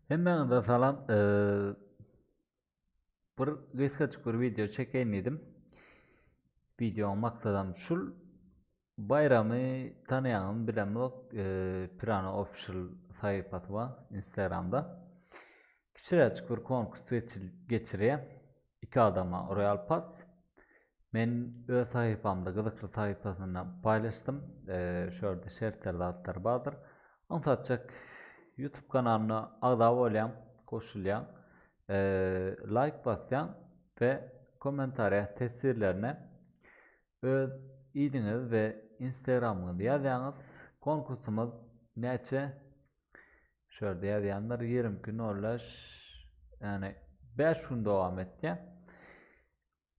Hemen de salam. Bir kıskaçık bir video çekeyim dedim. Video maksadım şul bayramı tanıyan bilen yok. Pirana Official sayfası var Instagram'da. Kişiler bir konkurs geçiriye. İki adama Royal Pass. Ben öz sayfamda Gılıklı sayfasından paylaştım. Şöyle şertler dağıtlar bağdır. Anlatacak YouTube kanalına abone olan, koşulayan, like basayan ve komentara tesirlerine öz idiniz ve Instagram'ını yazınız. Konkursumuz neçe? Şöyle yazanlar 20 gün olaş yani 5 gün devam etti.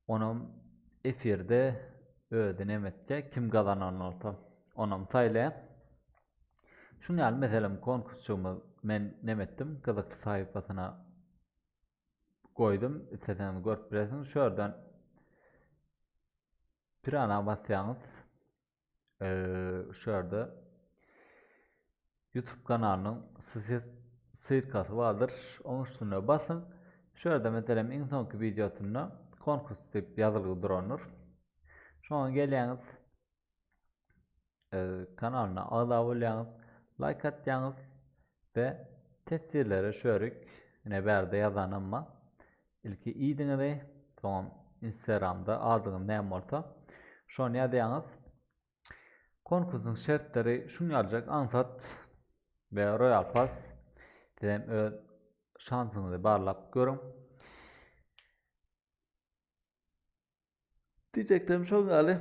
Onun efirde öğden emette kim kazanan oldu. Onun sayla. Şunu yani mesela konkursçumu men nemettim. Kızık sayfasına koydum. İstediğiniz görüp bilirsiniz. Şuradan pirana basyanız. Şurada YouTube kanalının sırkası vardır. Onun üstüne basın. Şurada mesela en sonki videosunda konkurs tip yazılı duranır. Şu an geliyorsunuz kanalına abone olacağınız, like atacağınız ve tesirlere şöyle yine berde yazan ama ilki iyidini de tamam Instagram'da adını ne orta şu an yazıyorsunuz. Konkursun şartları şunu yazacak ansat ve Royal Pass dedim şansınızı bağlap görün. Diyeceklerim şu gali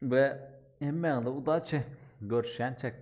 ve hemen de udaçı görüşen çek.